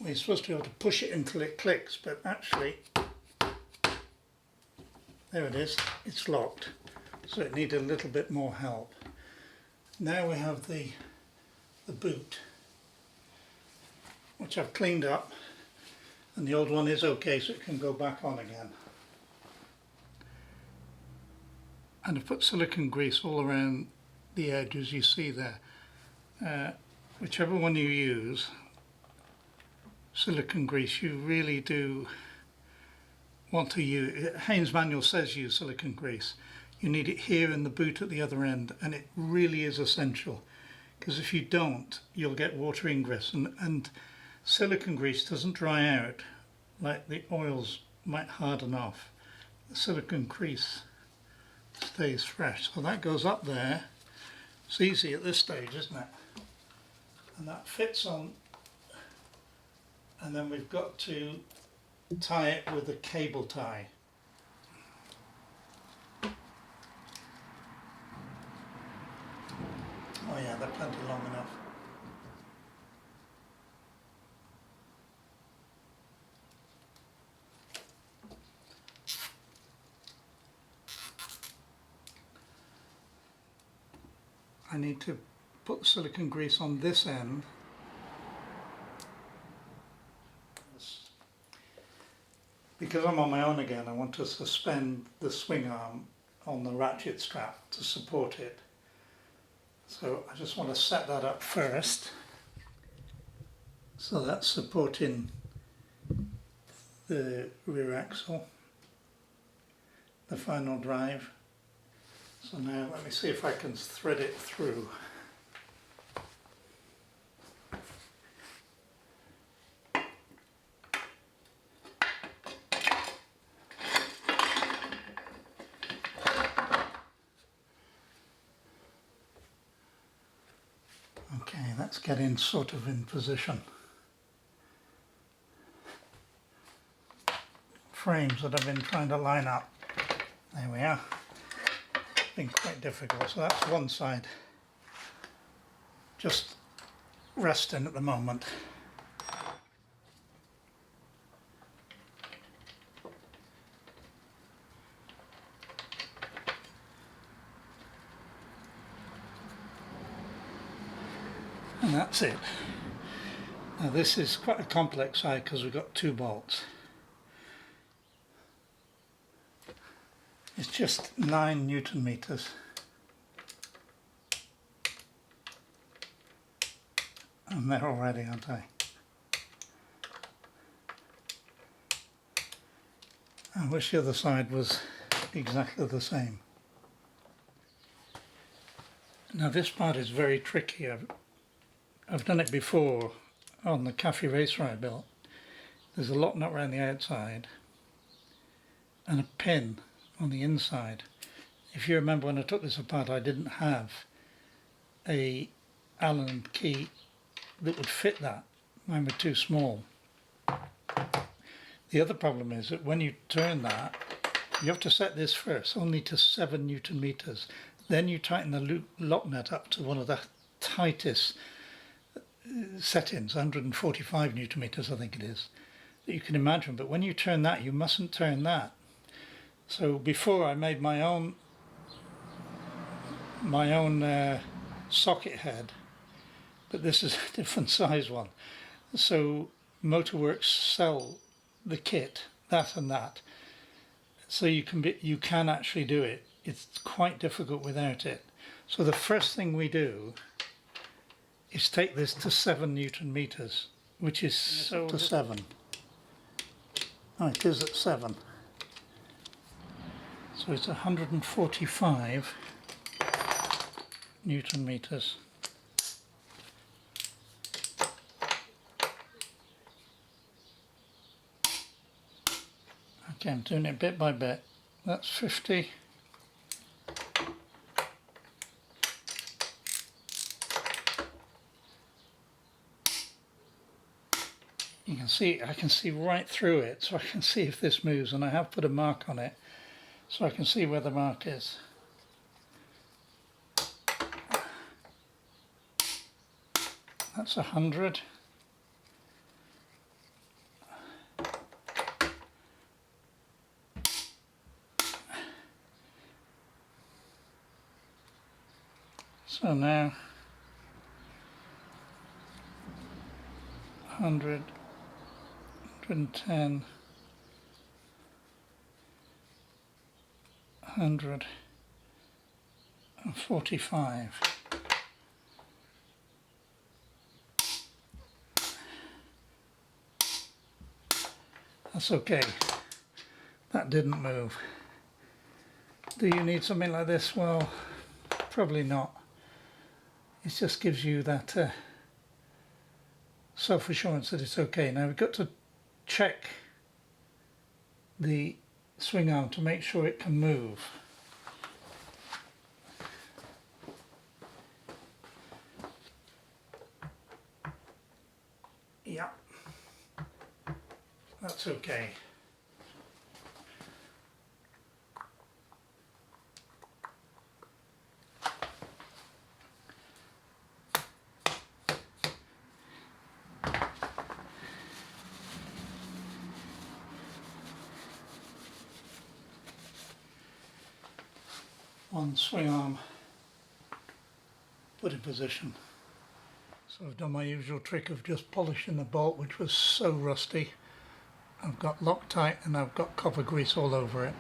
We're supposed to be able to push it until it clicks, but actually, there it is, it's locked. So it needed a little bit more help. Now we have the boot, which I've cleaned up, and the old one is okay, so it can go back on again. And I've put silicone grease all around the edges you see there. Whichever one you use, silicone grease, you really do want to use. Haynes manual says use silicone grease. You need it here in the boot at the other end, and it really is essential, because if you don't, you'll get water ingress, and silicone grease doesn't dry out like the oils might harden off. The silicone grease stays fresh. So that goes up there. It's easy at this stage, isn't it? And that fits on, and then we've got to tie it with a cable tie. Oh yeah, they're plenty long enough. I need to put the silicone grease on this end. Because I'm on my own again, I want to suspend the swing arm on the ratchet strap to support it. So I just want to set that up first. So that's supporting the rear axle, the final drive. So now let me see if I can thread it through. Okay, let's get in sort of in position. Frames that I've been trying to line up. There we are. Been quite difficult. So that's one side. Just resting at the moment. And that's it. Now this is quite a complex side because we've got 2 bolts. It's just 9 Newton meters. And they're already, aren't they? I wish the other side was exactly the same. Now this part is very tricky. I've done it before on the Cafe racer I built. There's a lock nut around the outside and a pin on the inside. If you remember when I took this apart, I didn't have a Allen key that would fit that. Mine were too small. The other problem is that when you turn that, you have to set this first, only to 7 Newton meters. Then you tighten the lock nut up to one of the tightest settings, 145 Newton meters I think it is, that you can imagine. But when you turn that, you mustn't turn that. So before I made my own socket head, but this is a different size one. So Motorworks sell the kit, that and that, so you can actually do it. It's quite difficult without it. So the first thing we do is take this to 7 Newton meters, which is so to 7. Oh, it is at 7. So it's 145 Newton meters. Okay, I'm doing it bit by bit. That's 50. You can see, I can see right through it, so I can see if this moves, and I have put a mark on it, so I can see where the mark is. That's 100. So now 100, 110, 145. That's okay. That didn't move. Do you need something like this? Well, probably not. It just gives you that self-assurance that it's okay. Now we've got to check the swing arm to make sure it can move. Yeah, that's okay. One swing arm put in position. So I've done my usual trick of just polishing the bolt, which was so rusty. I've got Loctite and I've got copper grease all over it.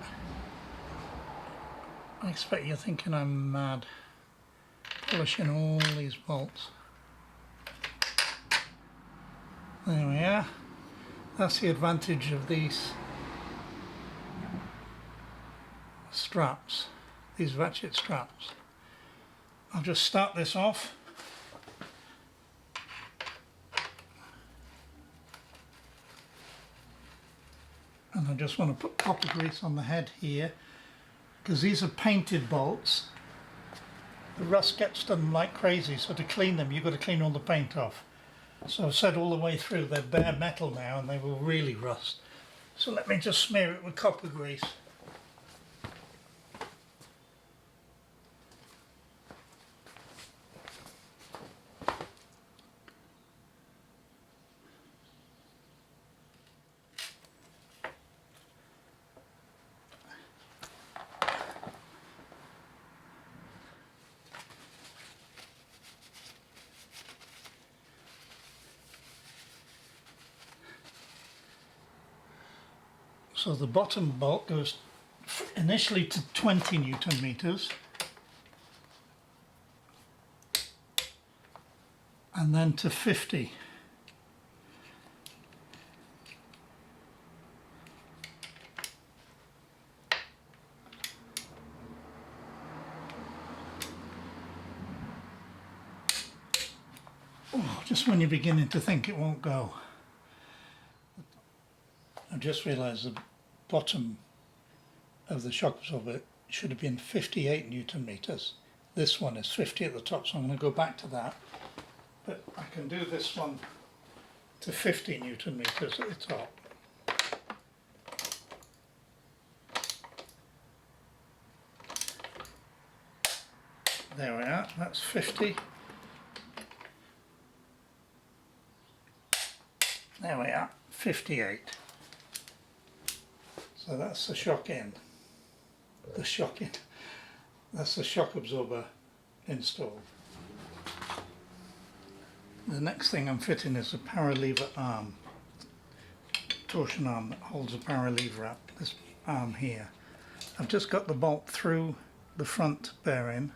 I expect you're thinking I'm mad, polishing all these bolts. There we are. That's the advantage of these straps, these ratchet straps. I'll just start this off. And I just want to put copper grease on the head here, because these are painted bolts. The rust gets to them like crazy, so to clean them you've got to clean all the paint off. So I've said all the way through they're bare metal now and they will really rust. So let me just smear it with copper grease. So the bottom bolt goes initially to 20 Newton meters and then to 50. Oh, just when you're beginning to think it won't go. I just realised the bottom of the shock absorber should have been 58 Newton meters. This one is 50 at the top, so I'm going to go back to that. But I can do this one to 50 Newton meters at the top. There we are, that's 50. There we are, 58. So that's the shock in. That's the shock absorber installed. The next thing I'm fitting is a power lever arm, torsion arm that holds a power lever up, this arm here. I've just got the bolt through the front bearing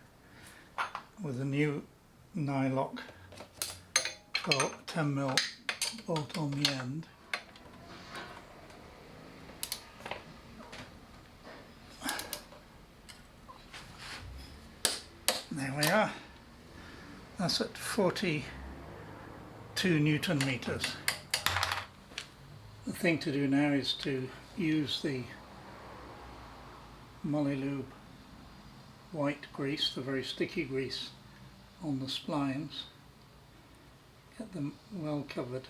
with a new nylock 10mm bolt on the end. There we are. That's at 42 Newton meters. The thing to do now is to use the Molly-Lube white grease, the very sticky grease, on the splines. Get them well covered.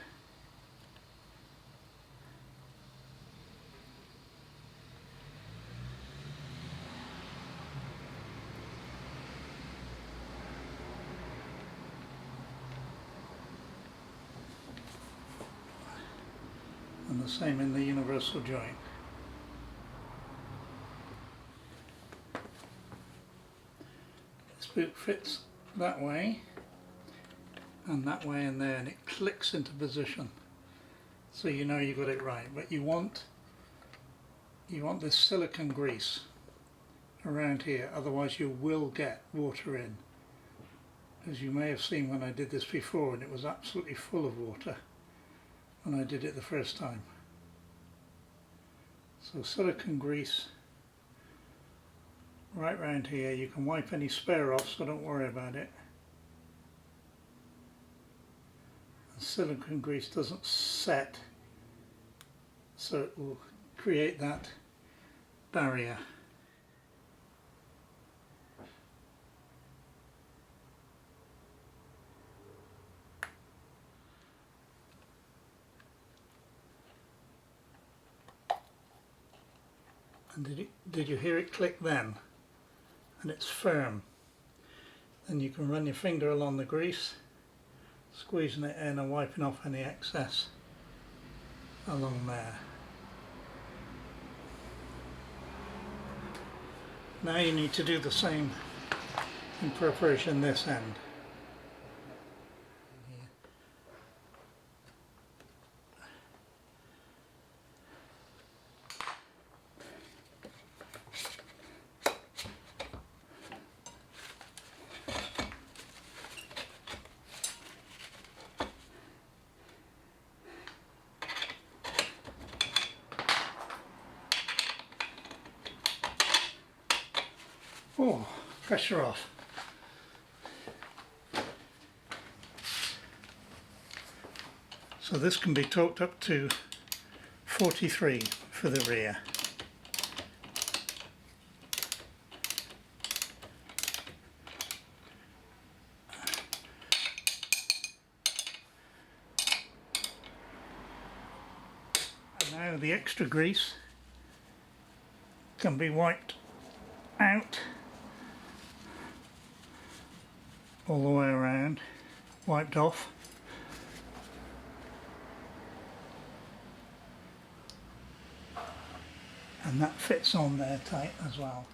And the same in the universal joint. This boot fits that way and that way and there, and it clicks into position, so you know you got it right. But you want this silicone grease around here, otherwise you will get water in, as you may have seen when I did this before, and it was absolutely full of water when I did it the first time. So silicone grease right round here. You can wipe any spare off, so don't worry about it. And silicone grease doesn't set, so it will create that barrier. And did you hear it click then? And it's firm. Then you can run your finger along the grease, squeezing it in and wiping off any excess along there. Now you need to do the same in preparation this end. Oh, pressure off. So this can be torqued up to 43 for the rear. And now the extra grease can be wiped out all the way around, wiped off. And that fits on there tight as well.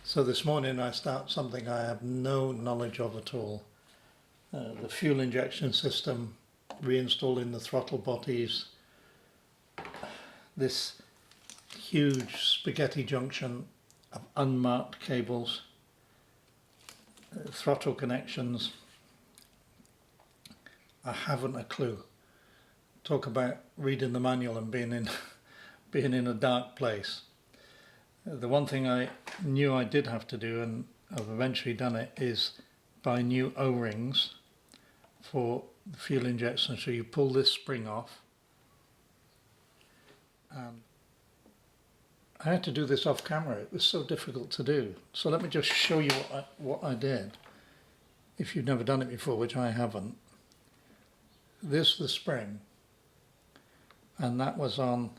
So this morning I start something I have no knowledge of at all. The fuel injection system, reinstalling the throttle bodies, this huge spaghetti junction of unmarked cables, throttle connections. I haven't a clue. Talk about reading the manual and being in a dark place. The one thing I knew I did have to do, and I've eventually done it, is buy new O-rings for the fuel injection. So you pull this spring off, and I had to do this off camera. It was so difficult to do. So let me just show you what I did. If you've never done it before, which I haven't. This is the spring, and that was on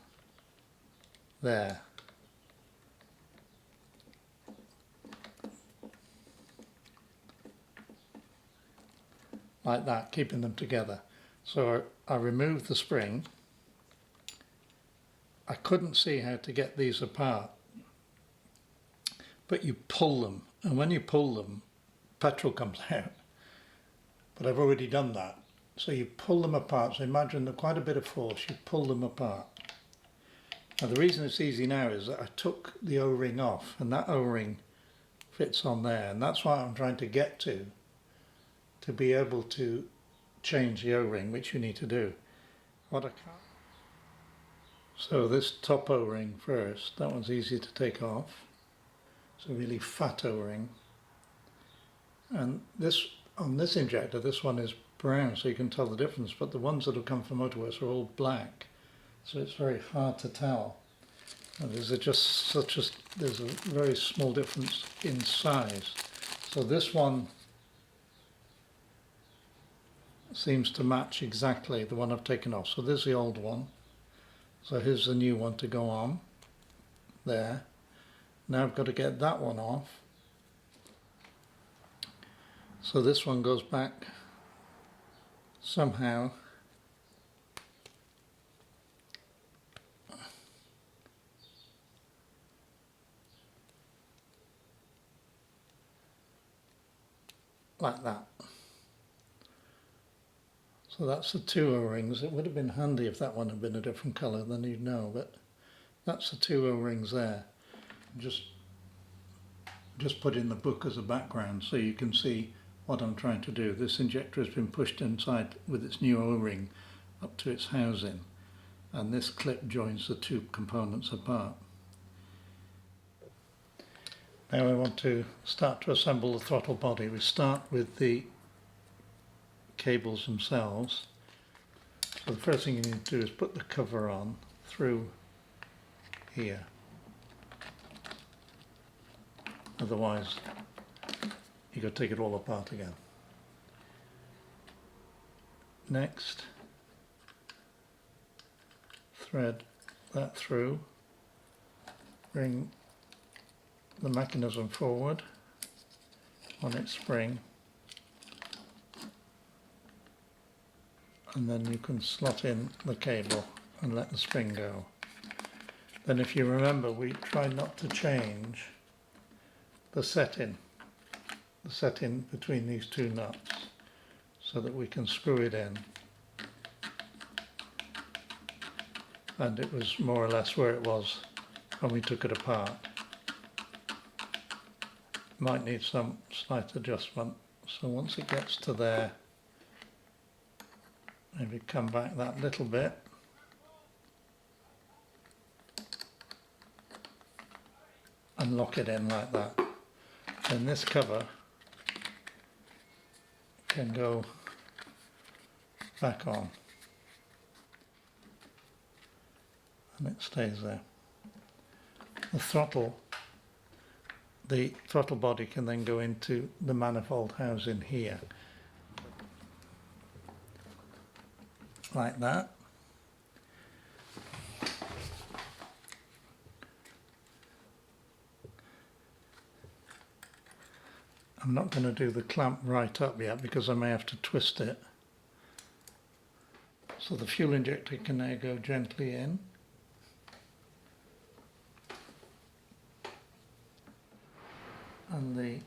there. Like that, keeping them together. So I removed the spring. I couldn't see how to get these apart, but you pull them, and when you pull them, petrol comes out. But I've already done that. So you pull them apart. So imagine that quite a bit of force, you pull them apart. Now the reason it's easy now is that I took the O-ring off, and that O-ring fits on there, and that's what I'm trying to get to be able to change the O-ring, which you need to do. What I can't. So this top O-ring first, that one's easy to take off. It's a really fat O-ring. And this, on this injector, this one is brown, so you can tell the difference, but the ones that have come from Motorworks are all black, so it's very hard to tell. And there's there's a very small difference in size. So this one seems to match exactly the one I've taken off. So there's the old one. So here's the new one to go on there. Now I've got to get that one off. So this one goes back somehow. like that. So that's the two O-rings. It would have been handy if that one had been a different colour, then you'd know, but that's the two O-rings there. Just put in the book as a background so you can see what I'm trying to do. This injector has been pushed inside with its new O-ring up to its housing, and this clip joins the two components apart. Now I want to start to assemble the throttle body. We start with the cables themselves. So the first thing you need to do is put the cover on through here. Otherwise you've got to take it all apart again. Next, thread that through, bring the mechanism forward on its spring, and then you can slot in the cable and let the spring go. Then, if you remember, we tried not to change the setting between these two nuts so that we can screw it in, and it was more or less where it was when we took it apart. Might need some slight adjustment, so once it gets to there, maybe come back that little bit, and lock it in like that. Then this cover can go back on, and it stays there. The throttle body can then go into the manifold housing here, like that. I'm not going to do the clamp right up yet because I may have to twist it. So the fuel injector can now go gently in. And the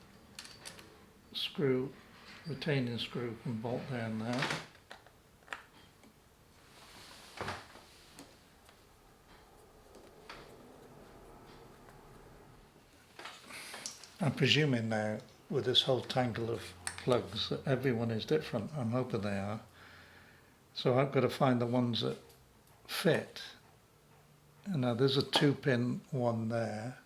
screw, retaining screw, can bolt down there. I'm presuming now, with this whole tangle of plugs, that everyone is different. I'm hoping they are. So I've got to find the ones that fit. And now there's a 2-pin one there.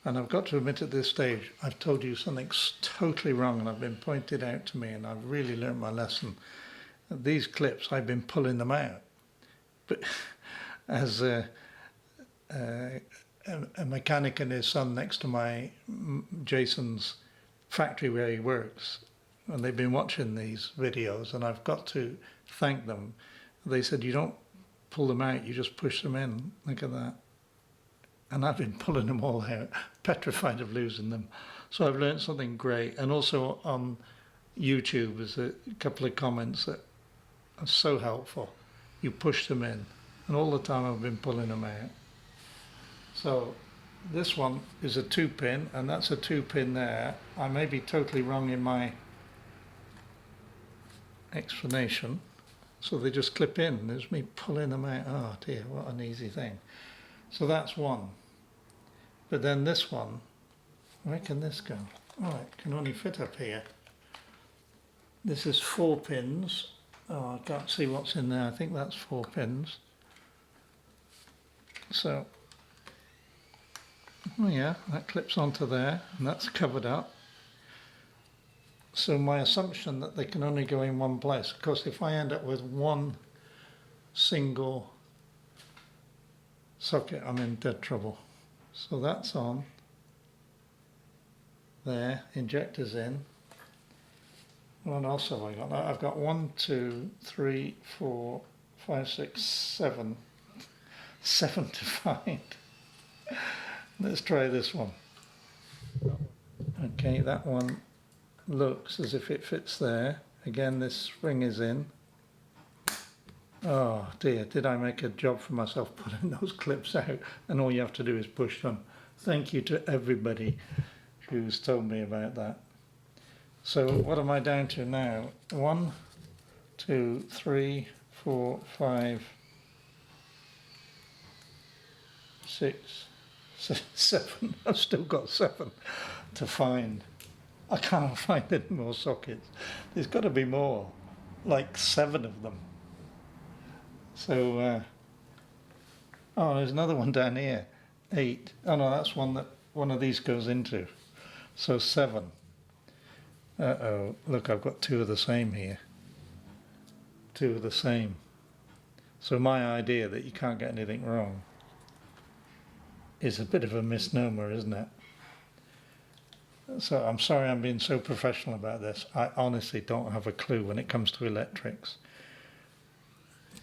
And I've got to admit at this stage, I've told you something's totally wrong and I've been pointed out to me, and I've really learnt my lesson. These clips, I've been pulling them out. But as a mechanic and his son next to Jason's factory where he works, and they've been watching these videos, and I've got to thank them. They said, you don't pull them out, you just push them in. Look at that. And I've been pulling them all out, petrified of losing them. So I've learned something great. And also on YouTube, there's a couple of comments that are so helpful. You push them in. And all the time I've been pulling them out. So this one is a 2-pin, and that's a 2-pin there. I may be totally wrong in my explanation. So they just clip in. There's me pulling them out. Oh dear, what an easy thing. So that's one. But then this one, where can this go? Oh, it can only fit up here. This is 4 pins. Oh, I can't see what's in there. I think that's 4 pins. So, oh yeah, that clips onto there, and that's covered up. So my assumption that they can only go in one place, of course, if I end up with one single socket, I'm in dead trouble. So that's on there, injectors in. What else have I got? I've got 1, 2, 3, 4, 5, 6, 7 to find. Let's try this one. Okay, that one looks as if it fits there. Again, this spring is in. Oh dear, did I make a job for myself putting those clips out, and all you have to do is push them. Thank you to everybody who's told me about that. So what am I down to now? 1, 2, 3, 4, 5, 6, 7. I've still got 7 to find. I can't find any more sockets. There's got to be more, like 7 of them. So, oh, there's another one down here, 8. Oh no, that's one that one of these goes into. So 7. Uh-oh, look, I've got 2 of the same here. 2 of the same. So my idea that you can't get anything wrong is a bit of a misnomer, isn't it? So I'm sorry I'm being so professional about this. I honestly don't have a clue when it comes to electrics.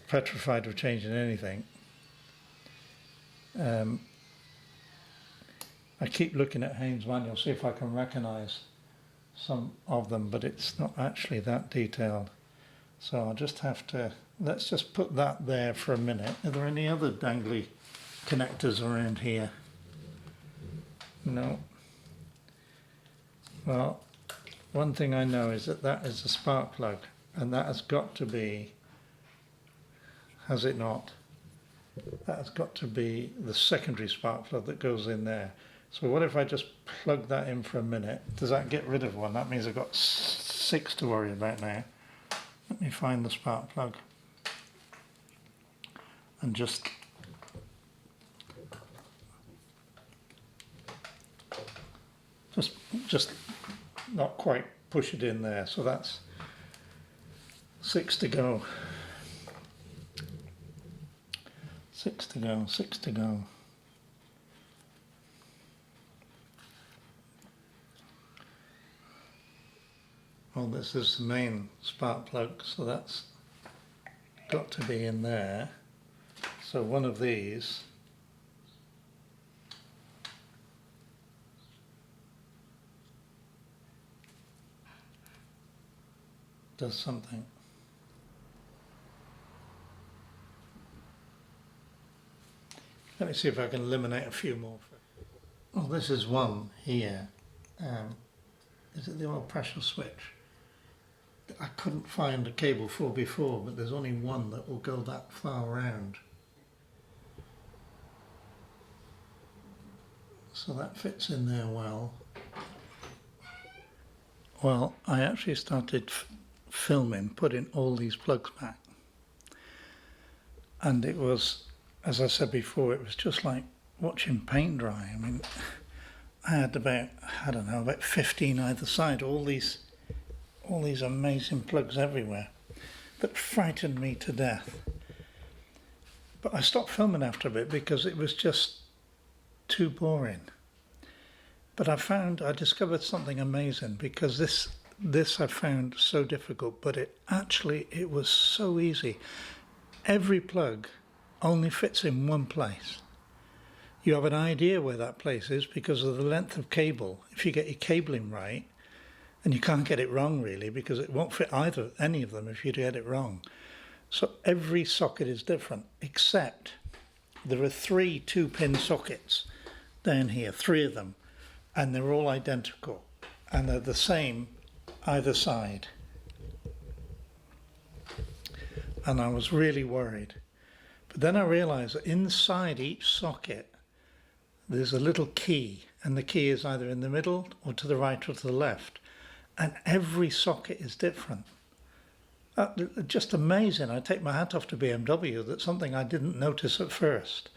Petrified of changing anything. I keep looking at Haynes' manual, see if I can recognise some of them, but it's not actually that detailed. So I'll just have to, let's just put that there for a minute. Are there any other dangly connectors around here? No. Well, one thing I know is that that is a spark plug, and that has got to be, has it not? That has got to be the secondary spark plug that goes in there. So what if I just plug that in for a minute? Does that get rid of one? That means I've got 6 to worry about now. Let me find the spark plug and just not quite push it in there. So that's 6 to go. 6 to go, 6 to go. Well, this is the main spark plug, so that's got to be in there. So one of these does something. Let me see if I can eliminate a few more. Well, this is one here. Is it the oil pressure switch? I couldn't find a cable for before, but there's only one that will go that far around. So that fits in there well. Well, I actually started filming, putting all these plugs back. And it was, as I said before, it was just like watching paint dry. I mean, I had about, I don't know, about 15 either side, all these amazing plugs everywhere that frightened me to death. But I stopped filming after a bit because it was just too boring. But I discovered something amazing, because this I found so difficult, but it was so easy. Every plug only fits in one place. You have an idea where that place is because of the length of cable. If you get your cabling right, and you can't get it wrong really, because it won't fit any of them if you get it wrong. So every socket is different, except there are 3 2-pin sockets down here, 3 of them, and they're all identical, and they're the same either side. And I was really worried. But then I realized that inside each socket there's a little key, and the key is either in the middle or to the right or to the left. And every socket is different. Just amazing. I take my hat off to BMW. That's something I didn't notice at first.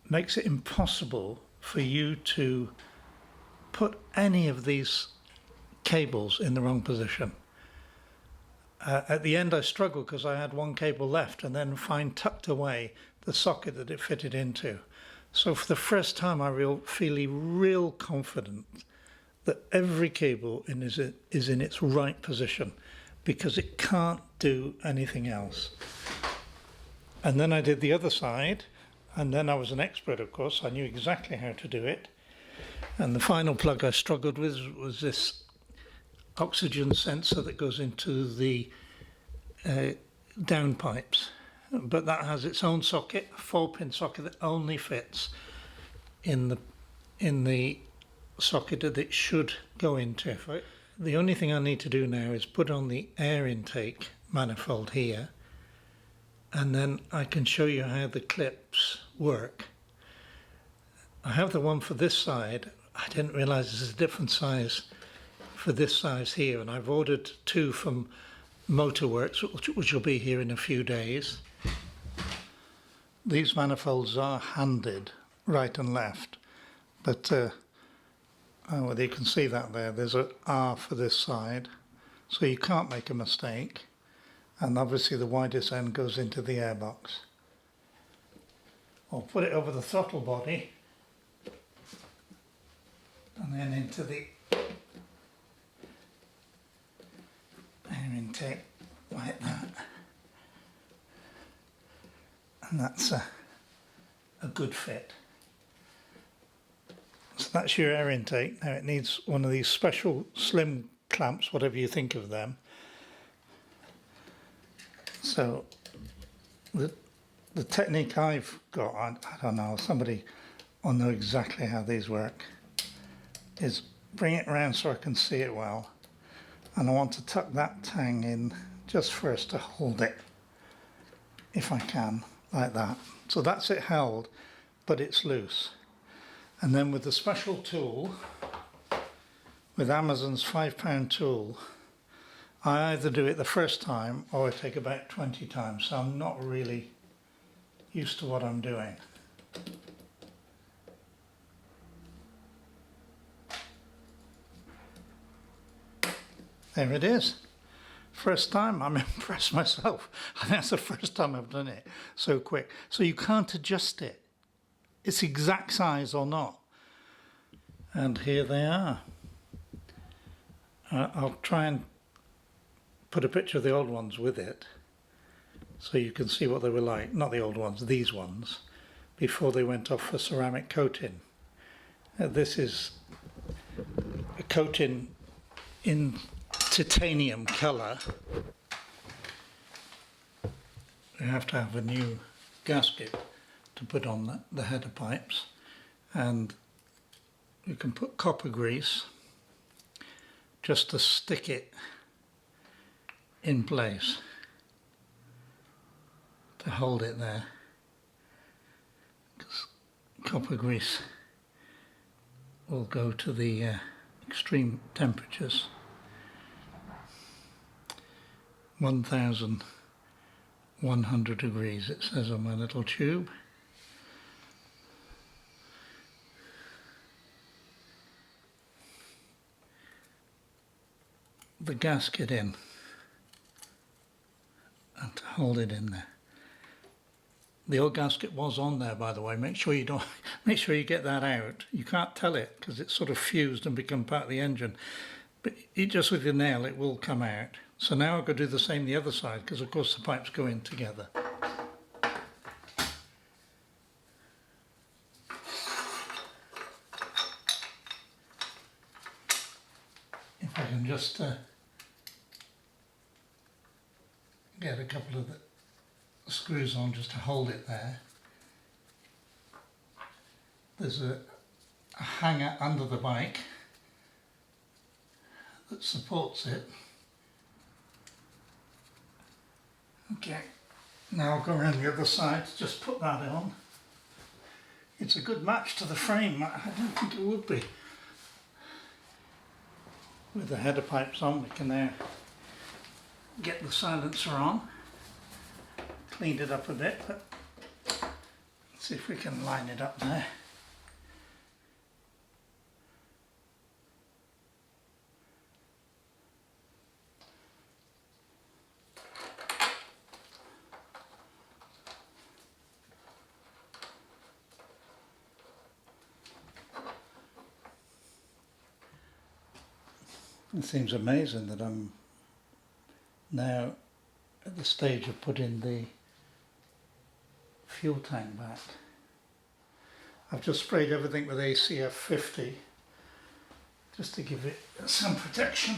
Makes it impossible for you to put any of these cables in the wrong position. At the end I struggled because I had one cable left, and then find tucked away the socket that it fitted into. So for the first time I feeling real confident that every cable is in its right position, because it can't do anything else. And then I did the other side, and then I was an expert, of course. I knew exactly how to do it. And the final plug I struggled with was this oxygen sensor that goes into the downpipes. But that has its own socket, a 4-pin socket that only fits in the socket that it should go into. The only thing I need to do now is put on the air intake manifold here, and then I can show you how the clips work. I have the one for this side. I didn't realise there's a different size for this size here, and I've ordered two from Motorworks, which will be here in a few days. These manifolds are handed right and left, but well, you can see that there's an R for this side, so you can't make a mistake, and obviously the widest end goes into the airbox. I'll put it over the throttle body and then into the air intake like that, and that's a good fit. So that's your air intake. Now it needs one of these special slim clamps, whatever you think of them. So the technique I've got, I don't know, somebody will know exactly how these work, is bring it around so I can see it well. And I want to tuck that tang in just first to hold it, if I can, like that. So that's it held, but it's loose. And then with the special tool, with Amazon's £5 tool, I either do it the first time or I take about 20 times, so I'm not really used to what I'm doing. There it is. First time, I'm impressed myself. I think that's the first time I've done it so quick. So you can't adjust it. It's exact size or not. And here they are. I'll try and put a picture of the old ones with it so you can see what they were like. Not the old ones, these ones, before they went off for ceramic coating. This is a coating in titanium colour. You have to have a new gasket to put on the header pipes, and you can put copper grease just to stick it in place, to hold it there, because copper grease will go to the extreme temperatures, 1100 degrees it says on my little tube. The gasket in and to hold it in there. The old gasket was on there, by the way. Make sure you get that out. You can't tell it because it's sort of fused and become part of the engine, but just with your nail it will come out. So now I've got to do the same the other side, because of course the pipes go in together. If I can just get a couple of the screws on just to hold it there. There's a hanger under the bike that supports it. Okay, now I'll go around the other side, just put that on. It's a good match to the frame. I don't think it would be. With the header pipes on, we can now get the silencer on. Cleaned it up a bit, but let's see if we can line it up there. It seems amazing that I'm now at the stage of putting the fuel tank back. I've just sprayed everything with ACF 50 just to give it some protection.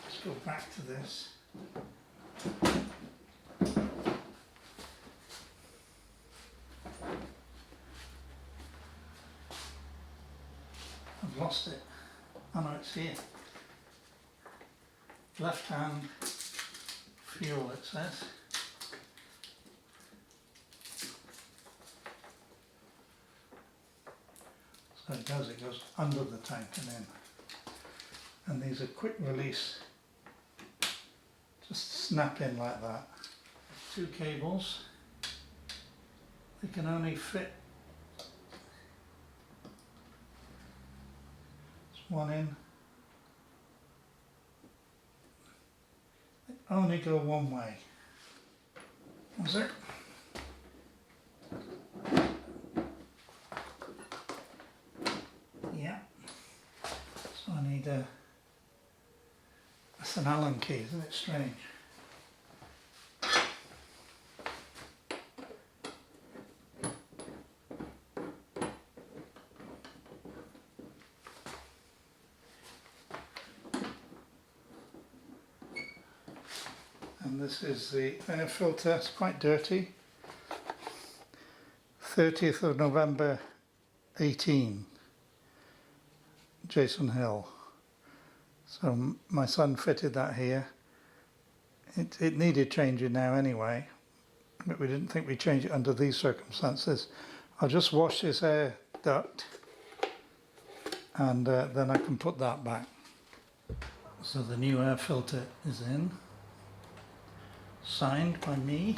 Let's go back to this. I've lost it. Oh no, it's here. left hand fuel, it says. So it goes under the tank and in. And these are quick release, just snap in like that. 2 cables, they can only fit one in. They only go one way. That's it. Yeah. So I need a. That's an Allen key, isn't it strange? And this is the air filter. It's quite dirty. 30th of November 18, Jason Hill. So my son fitted that here. It needed changing now anyway, but we didn't think we'd change it under these circumstances. I'll just wash this air duct and then I can put that back. So the new air filter is in, signed by me,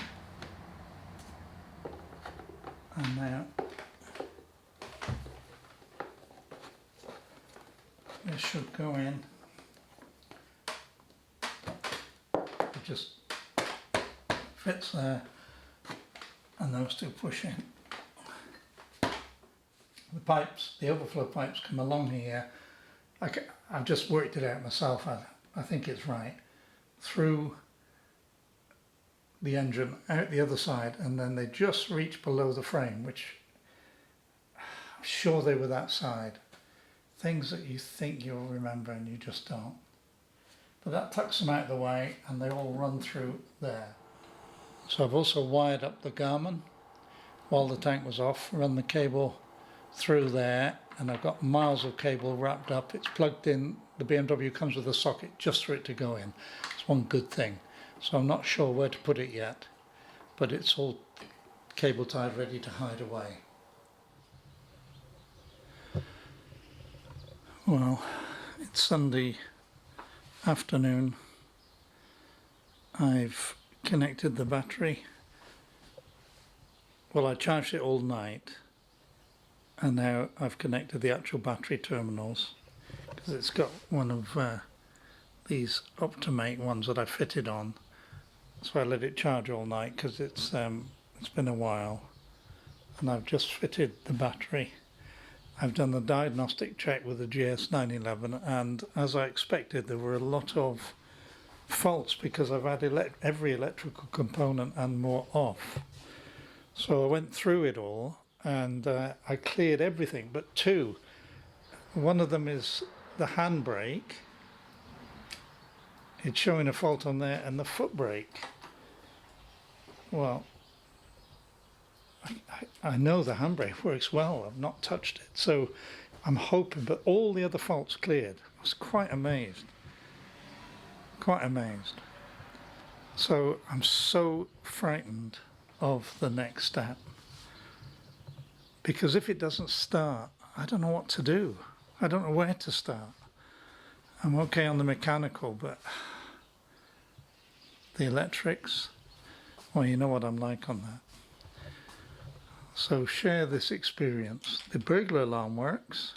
and now this should go in. It just fits there and those two push in. The pipes, the overflow pipes come along here. I've just worked it out myself. I think it's right. Through the engine, out the other side, and then they just reach below the frame, which I'm sure they were that side. Things that you think you'll remember and you just don't. But that tucks them out of the way and they all run through there. So I've also wired up the Garmin while the tank was off, run the cable through there, and I've got miles of cable wrapped up. It's plugged in. The BMW comes with a socket just for it to go in. It's one good thing. So I'm not sure where to put it yet, but it's all cable tied, ready to hide away. Well, it's Sunday afternoon. I've connected the battery. Well, I charged it all night, and now I've connected the actual battery terminals because it's got one of these Optimate ones that I fitted on. So I let it charge all night because it's been a while, and I've just fitted the battery. I've done the diagnostic check with the GS911, and as I expected, there were a lot of faults because I've had every electrical component and more off. So I went through it all and I cleared everything but two. One of them is the handbrake. It's showing a fault on there, and the foot brake. Well, I know the handbrake works well. I've not touched it, so I'm hoping. But all the other faults cleared. I was quite amazed. Quite amazed. So I'm so frightened of the next step, because if it doesn't start, I don't know what to do. I don't know where to start. I'm okay on the mechanical, but the electrics, well, you know what I'm like on that. So share this experience. The burglar alarm works.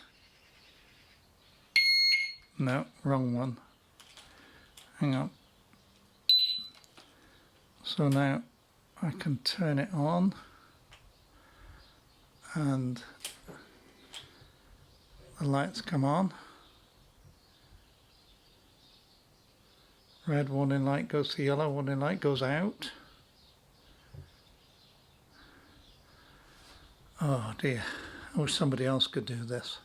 No, wrong one. Hang on. So now I can turn it on, and the lights come on. Red warning light goes to yellow, warning light goes out. Oh dear, I wish somebody else could do this.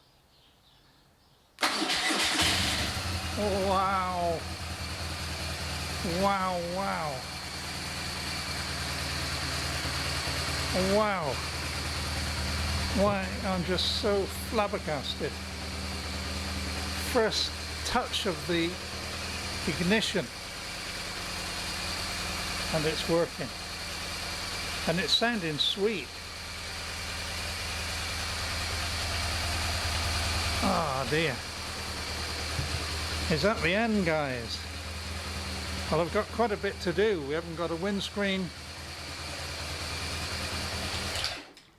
Oh, wow. Wow, wow. Wow. Why, I'm just so flabbergasted. First touch of the ignition, and it's working, and it's sounding sweet. Ah dear, is that the end, guys? Well, I've got quite a bit to do. We haven't got a windscreen.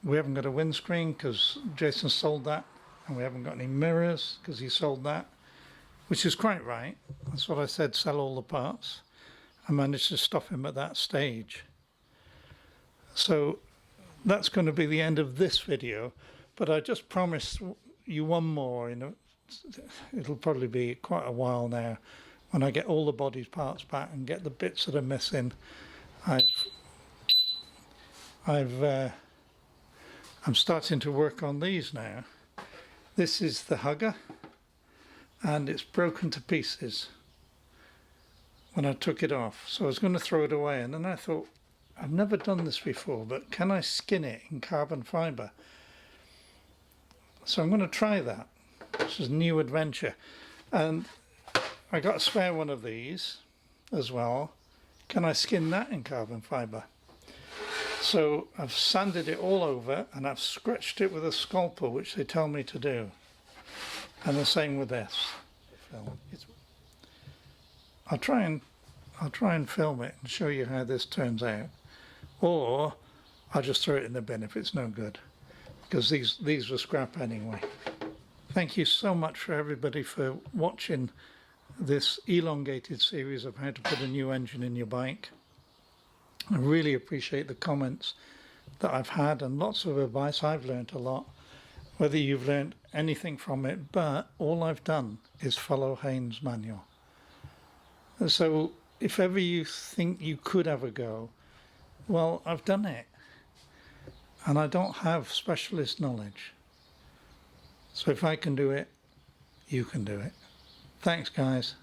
We haven't got a windscreen because Jason sold that, and we haven't got any mirrors because he sold that, which is quite right. That's what I said, sell all the parts. I managed to stop him at that stage. So that's going to be the end of this video, but I just promised you one more. It'll probably be quite a while now when I get all the body parts back and get the bits that are missing. I'm starting to work on these now. This is the hugger, and it's broken to pieces when I took it off. So I was going to throw it away, and then I thought, I've never done this before, but can I skin it in carbon fibre? So I'm going to try that. This is a new adventure. And I got a spare one of these as well. Can I skin that in carbon fibre? So I've sanded it all over, and I've scratched it with a scalpel, which they tell me to do. And the same with this. I'll try and film it and show you how this turns out, or I'll just throw it in the bin if it's no good, because these were scrap anyway. Thank you so much for everybody for watching this elongated series of how to put a new engine in your bike. I really appreciate the comments that I've had and lots of advice. I've learned a lot, whether you've learned anything from it, but all I've done is follow Haynes' manual. So if ever you think you could have a go, well, I've done it, and I don't have specialist knowledge. So if I can do it, you can do it. Thanks, guys.